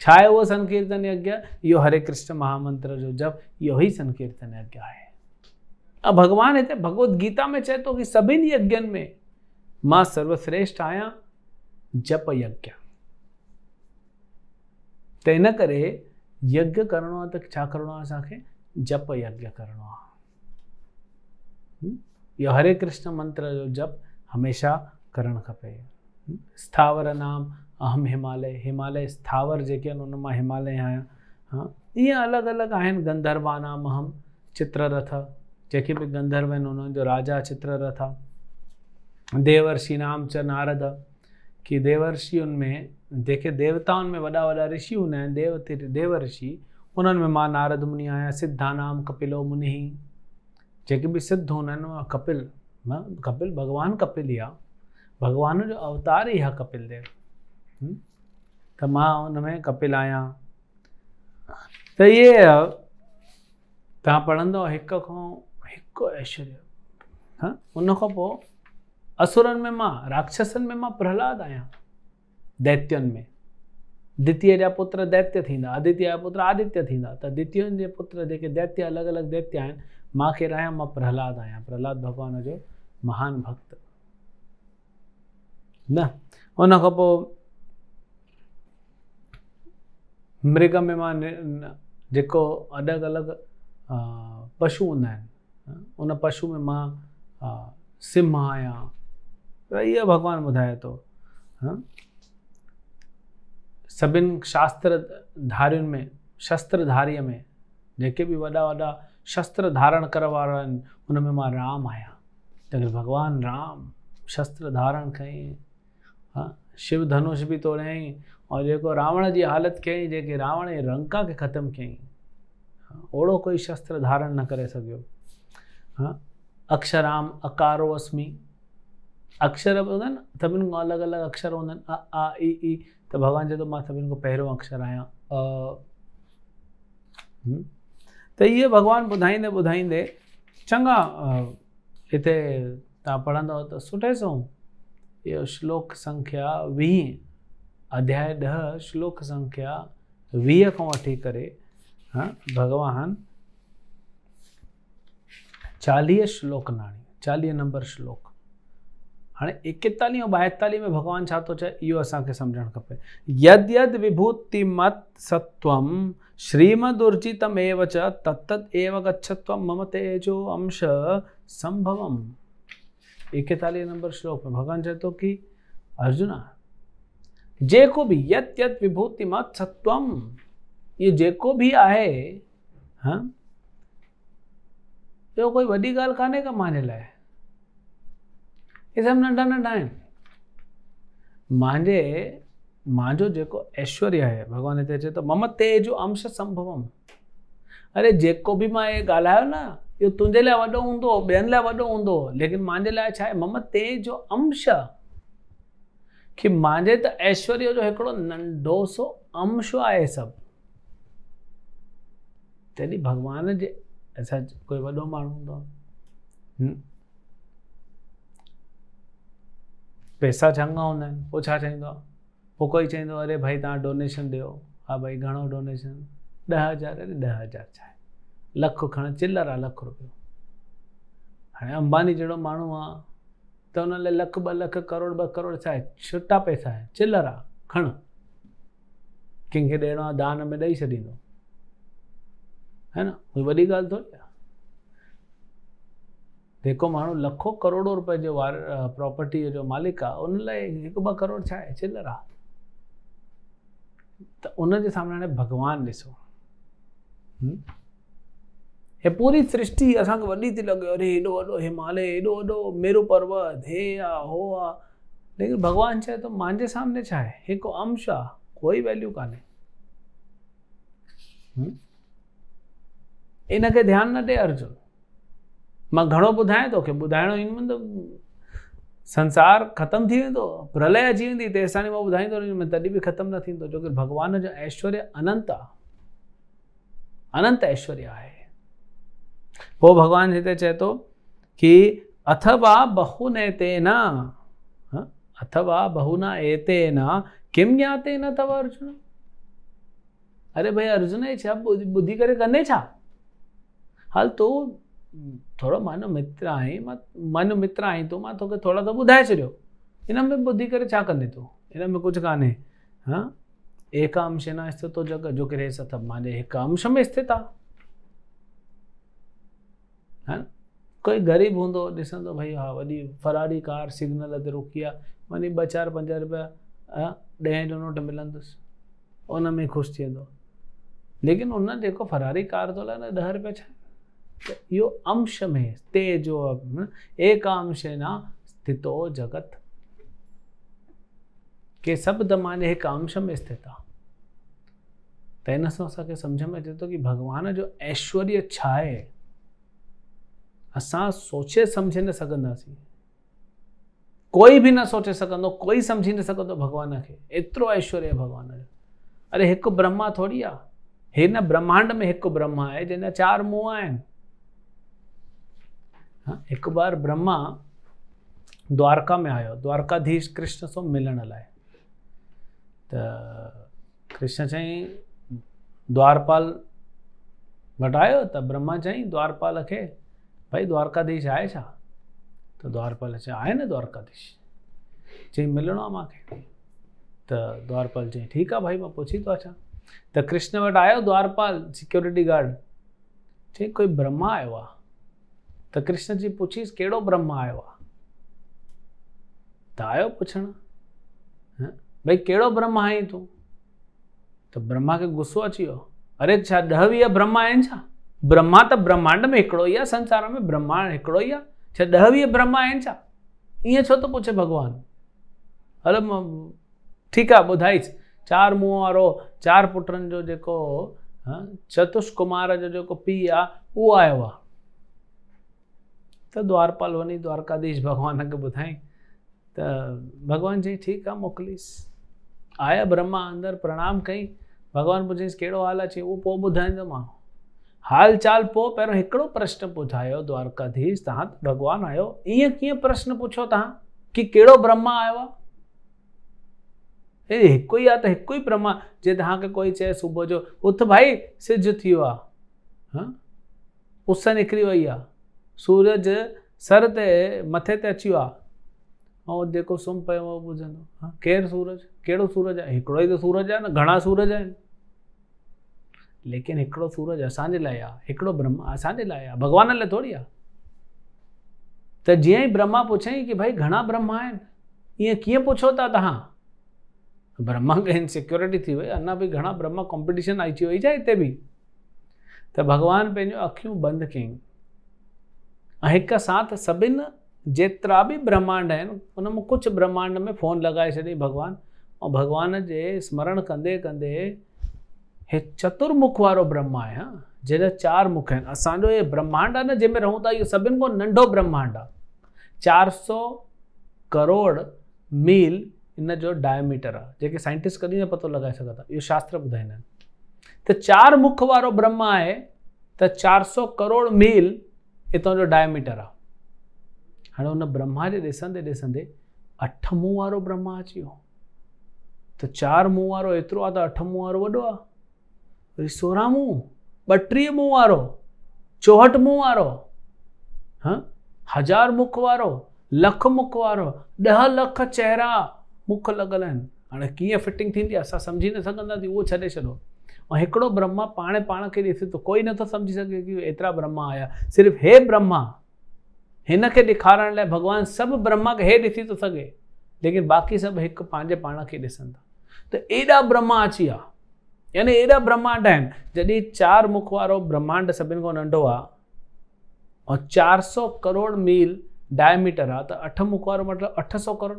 छा आहे उहो संकीर्तन यज्ञ? इहो हरे कृष्ण महामंत्र जो जप, इहो ई संकीर्तन यज्ञ आहे। अब भगवान हिते भगवत गीता में चए थो कि सभिनि यज्ञनि में मां सर्वश्रेष्ठ आहियां, जप यज्ञ। त इन करे यज्ञ करणो आहे त छा करणो आहे? असांखे जप यज्ञ करणो आहे। इहो हरे कृष्ण मंत्र जो जप हमेशा करणु खपे। स्थावर नाम अहम हिमालय, हिमालय स्थावर जेके आहिनि उन मां हिमालय आहियां। हाँ, ईअं अलॻि अलॻि आहिनि। गंधर्वानाम अहम चित्ररथ, जेके बि गंधर्व आहिनि उन्हनि जो राजा चित्ररथ आहे। देवर्षि नाम च नारद, कि देवर्षियुनि में जेके देवताउनि में वॾा वॾा ऋषि हूंदा आहिनि, देवर्षि, उन्हनि में मां नारद मुनि आहियां। सिद्धानाम कपिलो मुनि, जेके बि सिद्ध हूंदा आहिनि कपिल, कपिल भगवान कपिल ई आहे, भगवान जो अवतार ई आहे कपिल देव। त मां उन में कपिल आहियां। त इहे तव्हां पढ़ंदव हिक खां हिकु ऐश्वर्य। हाँ, उन खां पोइ असुरनि में मां, राक्षसनि में मां प्रहलाद आहियां। दैत्यनि में द्वितीय जा पुत्र दैत्य थींदा, आदित्य जा पुत्र आदित्य थींदा। त द्वितीयनि जे पुत्र जेके दैत्य, अलॻि अलॻि दैत्य आहिनि, मां केरु आहियां? मां प्रहलाद आहियां। प्रहलाद भॻवान जो महान भक्त न। उन खां पोइ मृग में मां जेको अलॻि अलॻि पशु हूंदा आहिनि, उन पशु में मां सिंह आहियां। त इहो भगवान ॿुधाए थो। सभिनि शास्त्रधारियुनि में, शस्त्रधारीअ में, जेके बि वॾा वॾा शस्त्र धारण करण वारा आहिनि, उन में मां राम आहियां। त भगवान राम शस्त्र धारण कयईं, हाँ, शिव धनुष बि तोड़ियईं, और जेको रावण जी हालत कयईं, जेके रावण जी लंका खे ख़तमु कयईं, ओड़ो कोई शस्त्र धारण न करे सघियो। हाँ, अक्षराम अकारो अस्मि, अक्षर हूंदा आहिनि, सभिनि खां अलॻि अलॻि अक्षर हूंदा आहिनि, अ आ इ ई। त भॻवान चए थो मां सभिनि खां पहिरियों अक्षर आहियां त इहे भॻवान ॿुधाईंदे ॿुधाईंदे चङा हिते तव्हां पढ़ंदव त सुठे सां इहो श्लोक संख्या 20, अध्याय 10, श्लोक संख्या 20 खां वठी करे भगवान 40 श्लोक नाणी, 40 नंबर श्लोक। हाणे 41 और 42 में भगवान छा थो चए, इहो असांखे सम्झणु खपे। यद यद विभूतिमत् सत्वम श्रीमदुर्जितम एव च तत्तत् एव गच्छत्वम मम तेजो अंश संभवम। 41 नंबर श्लोक में भगवान चए थो कि अर्जुना, जेको भी यत यत विभूतिमत् सत्वम, ये जेको भी आहे, हाँ, इहो कोई वॾी ॻाल्हि कान्हे का मुंहिंजे लाइ। ये सभु नंढा नंढा आहिनि। मुंहिंजो जेको ऐश्वर्य आहे, भगवान हिते चए थो मम तेजो अंश संभवम। अरे जेको बि मां ये ॻाल्हायो न, इहो तुंहिंजे लाइ वॾो हूंदो, ॿियनि लाइ वॾो हूंदो, लेकिन मुंहिंजे लाइ छा आहे? मम तेजो अंश, कि मुंहिंजे त ऐश्वर्य जो हिकिड़ो नंढो सो अंश आहे सभु। तॾहिं भगवान जे ऐसा कोई वॾो माण्हू हूंदो। पैसा चङा हूंदा आहिनि, पोइ छा चईंदो आहे? पोइ कोई चईंदो अरे भाई तव्हां डोनेशन ॾियो। हा भाई घणो डोनेशन? 10,000। अरे 10,000 छा आहे? लख खण, चिल्लर आहे $1 रुपयो। हाणे अंबानी जहिड़ो माण्हू आहे त हुन लाइ $1, 2 लाख, करोड़ 2 करोड़ छा आहे? छुटा पैसा आहे, चिल्लर आहे, खण। कंहिंखे ॾियणो आहे दान में ॾेई छॾींदो, है न? कोई वॾी ॻाल्हि थोरी आहे। जेको माण्हू लखों करोड़ों रुपए जो प्रॉपर्टी जो मालिक आहे, उन लाइ 1, 2 करोड़ छा आहे? चिल्लर आहे। त उन जे सामने हाणे भगवान ॾिसो, हे पूरी सृष्टि असांखे वॾी थी लॻे, अरे हेॾो वॾो हिमालय, हेॾो वॾो मेरू पर्वत, हे आ हो आ, लेकिन भगवान चए तो मुंहिंजे सामने छा आहे, हिकु अंश आहे, कोई वैल्यू कान्हे। इनखे ध्यानु न ॾे अर्जुन। मां घणो ॿुधायां तोखे, ॿुधाइणो इन मतलब संसार ख़तम थी वेंदो, प्रलय अची वेंदी तेसिताईं मां ॿुधाईंदो रहिंदुमि, तॾहिं बि ख़तम न थींदो, छोकी भगवान जो ऐश्वर्य अनंत आहे, अनंत ऐश्वर्य आहे। पोइ भगवान हिते चए थो कि अथवा बहुनेतेन, अथवा बहुना एतेन किम ज्ञातेन तव अर्जुन। अरे भाई अर्जुन छा ॿुधी करे कंदे छा? हल तूं थोड़ो मानो मित्र आहीं, मन मित्र आहीं तूं, मां तोखे थोड़ा तो ॿुधाए छॾियो, इन में ॿुधी करे छा कंदे तूं? इन में कुझु कान्हे। हाँ, एक अंशेन स्थितो जग, जो कि सत मांजे हिकु अंश में स्थित आहे। हाँ, कोई गरीब हूंदो ॾिसंदो भाई हा वॾी फरारी कार सिग्नल ते रुकी आहे, वञी 2-4-5 रुपया 10 जो नोट मिलंदुसि, उन में ख़ुशि थी वेंदो। लेकिन उन जेको फरारी कार थो हलाए न 10 रुपया छा, यो अंश में तेजो एक अंशेन स्थितो जगत, के सभु तमाने हिकु अंश में स्थित आहे। त इन सां असांखे सम्झ में अचे थो कि भगवान जो ऐश्वर्य छा आहे, असां सोचे सम्झे न सघंदासीं, कोई बि न सोचे सघंदो, कोई सम्झी न सघंदो भगवान खे, एतिरो ऐश्वर्य भगवान जो। अरे हिकु ब्रह्मा थोड़ी आहे, हिन ब्रह्मांड में हिकु ब्रह्मा आहे जंहिंजा 4 मुंहं आहिनि। हाँ, एक बार ब्रह्मा द्वारका में आयो, द्वारकाधीश कृष्ण सां मिलण लाइ, त कृष्ण चई द्वारपाल वटि आयो, त ब्रह्मा चई द्वारपाल खे भाई द्वारकाधीश आहे छा? त द्वारपाल चई आहे न द्वारकाधीश, चई मिलणो आहे मूंखे। त द्वारपाल चई ठीकु आहे भाई मां पुछी थो अचां। त कृष्ण वटि आयो द्वारपाल, सिक्योरिटी गार्ड, चई कोई ब्रह्मा आयो आहे। त कृष्ण जी पुछीस कहिड़ो ब्रह्मा आयो आहे? त आयो पुछण, भाई कहिड़ो ब्रह्मा आहीं तूं? त ब्रह्मा खे गुस्सो अची वियो, अरे छा 10-20 ब्रह्मा आहिनि छा? ब्रह्मा त ब्रह्मांड में हिकिड़ो ई आहे, संसार में ब्रह्मा हिकिड़ो ई आहे, छा 10-20 ब्रह्मा आहिनि छा? ईअं छो थो पुछे भगवान? हलो ठीकु आहे ॿुधाईसि, 4 मुंहं वारो 4 पुटनि जो जेको चतुष कुमार जो जेको पीउ आहे उहो आयो आहे। त द्वारपाल वञी द्वारकाधीश भगवान खे ॿुधाई, त भगवान चई ठीकु आहे मोकिलीसि। आया ब्रह्मा अंदरि प्रणाम कई, भगवान पुछियसि कहिड़ो हाल आहे? चई उहो पोइ ॿुधाईंदोमांव, हाल चाल पोइ, पहिरियों हिकिड़ो प्रश्न पुछायो द्वारकाधीश, तव्हां भगवान आहियो, ईअं कीअं प्रश्न पुछो तव्हां कि कहिड़ो ब्रह्मा आयो आहे? हिकु ई आहे त हिकु ई ब्रह्मा। जे तव्हांखे कोई चए सुबुह जो उथ भाई सिज थी वियो आहे, उस निकिरी वई आहे, सूरज सर ते मथे ते अची वियो आहे, ऐं जेको सुम्ही पियो उहो ॿुधंदो केरु सूरज, कहिड़ो सूरज आहे? हिकिड़ो ई त सूरज आहे न, घणा सूरज आहिनि, लेकिन हिकिड़ो सूरज असांजे लाइ आहे, हिकिड़ो ब्रह्मा असांजे लाइ आहे, भगवान लाइ थोड़ी आहे। त जीअं ई ब्रह्मा पुछई कि भाई घणा ब्रह्मा आहिनि, ईअं कीअं पुछो था तव्हां? ब्रह्मा खे इनसिक्योरिटी थी वई, अञा बि घणा ब्रह्मा कॉम्पिटिशन अची वई छा हिते बि? त भगवान पंहिंजो अखियूं बंदि कयईं, ऐं हिकु साथ सभिनि जेतिरा बि ब्रह्मांड आहिनि उन में कुझु ब्रह्मांड में फ़ोन लॻाए छॾी भगवान, ऐं भगवान जे स्मरण कंदे कंदे हे चतुर्मुख वारो ब्रह्मा आहे, जंहिंजा 4 मुख आहिनि। असांजो ये ब्रह्मांड आहे न जंहिंमें रहूं था, इहो सभिनि खां नंढो ब्रह्मांड आहे, 400 करोड़ मील इन जो डायमीटर आहे, जेके साइंटिस्ट कॾहिं न पतो लॻाए सघंदा था, इहो शास्त्र ॿुधाईंदा आहिनि। त 4 मुख वारो ब्रह्मा आहे, त 400 करोड़ मील इतां जो डायमीटर आहे। हाणे उन ब्रह्मा जे ॾिसंदे ॾिसंदे 8 मुंहं वारो ब्रह्मा अची वियो। त 4 मुंहं वारो एतिरो आहे त 8 मुंहं वारो वॾो आहे, वरी 16 मुंहं, 32 मुंहं वारो, 64 मुंहं वारो, 1000 मुख वारो, लख मुख वारो, 10 लख चेहरा मुख लॻल आहिनि। हाणे कीअं फिटिंग थींदी असां सम्झी न सघंदासीं, उहो छॾे छॾो। ऐं हिकिड़ो ब्रह्मा पाण खे ॾिसे थो, कोई नथो सम्झी सघे कि एतिरा ब्रह्मा आया, सिर्फ़ु हे ब्रह्मा, हिन खे ॾेखारण लाइ भगवान सभु ब्रह्मा खे हे ॾिसी थो सघे, लेकिन बाक़ी सभु हिकु पंहिंजे पाण खे ॾिसनि था। त एॾा ब्रह्मा अची विया, यानी एॾा ब्रह्मांड आहिनि। जॾहिं 4 मुख वारो ब्रह्मांड सभिनि खां नंढो आहे और 400 करोड़ मील डायमीटर आहे, त 8 मुख वारो मतिलबु 800 करोड़।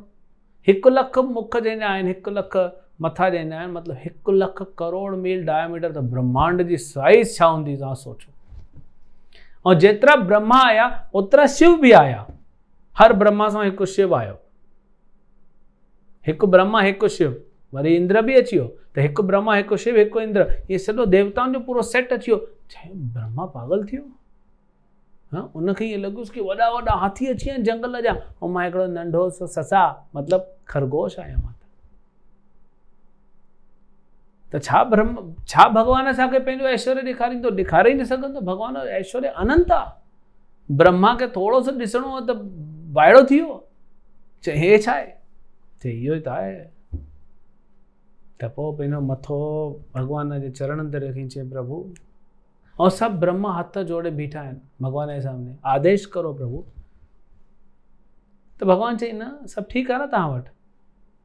1 लख मुख जंहिंजा आहिनि, 1 लख मथा जंहिंजा आहिनि, मतिलबु 1 लख करोड़ मील डायमीटर। त ब्रह्मांड जी साइज़ छा हूंदी तव्हां सोचो। और जेतिरा ब्रह्मा आया ओतिरा शिव बि आया। हर ब्रह्मा सां हिकु शिव आयो। हिकु ब्रह्मा हिकु शिव, वरी इंद्र बि अची वियो। त हिकु ब्रह्मा हिकु शिव हिकु इंद्र, इहे सॼो देवताउनि जो पूरो सेट अची वियो। ब्रह्मा पागल थी वियो। हाँ, उनखे ईअं लॻुसि कि वॾा वॾा हाथी अची विया आहिनि जंगल जा, ऐं मां हिकिड़ो नंढो सो ससा मतिलबु खरगोश आहियां मां। त छा भॻवान असांखे पंहिंजो ऐश्वर्य ॾेखारींदो? ॾेखारे ई न सघंदो। भॻवान जो ऐश्वर्य अनंत आहे। ब्रह्मा खे थोरो सो ॾिसणो आहे त वाइड़ो थी वियो। चए हे छा आहे? चए इहो ई त आहे। त पोइ पंहिंजो मथो भॻवान जे चरणनि ते रखी चए प्रभु, और सभु ब्रह्मा हथ जोड़े बीठा आहिनि भॻवान जे सामने, आदेश करो प्रभु। त भॻवान चई न सभु ठीकु आहे न तव्हां वटि,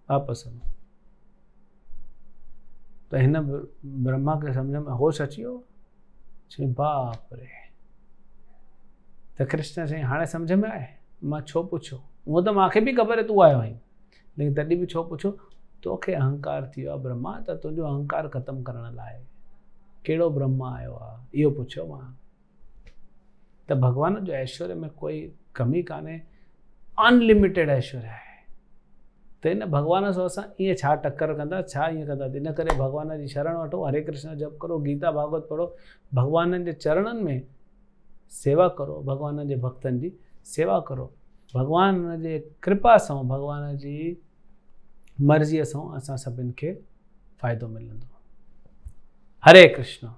वापसि वञो। त हिन ब्रह्मा खे सम्झ में होश अची वियो। चई बाप रे। त कृष्ण चई हाणे सम्झ में आए मां छो पुछो? उहो त मूंखे बि ख़बर आहे तूं आयो आहीं, लेकिन तॾहिं बि छो पुछो? तोखे अहंकार थी वियो आहे ब्रह्मा, त तुंहिंजो अहंकार ख़तमु करण लाइ कहिड़ो ब्रह्मा आयो आहे इहो पुछियो मां। त भॻवान जो ऐश्वर्य में कोई कमी कान्हे, अनलिमिटेड ऐश्वर्य आहे। त हिन भॻवान सां असां ईअं छा टकर कंदा, छा ईअं कंदा? इन करे भॻवान जी शरण वठो, हरे कृष्ण जप करो, गीता भागवत पढ़ो, भॻवान जे चरणनि में सेवा करो, भॻवान जे भक्तनि जी सेवा करो। भॻवान जे कृपा सां, भॻवान जी मर्ज़ीअ सां असां सभिनि खे फ़ाइदो मिलंदो। हरे कृष्ण।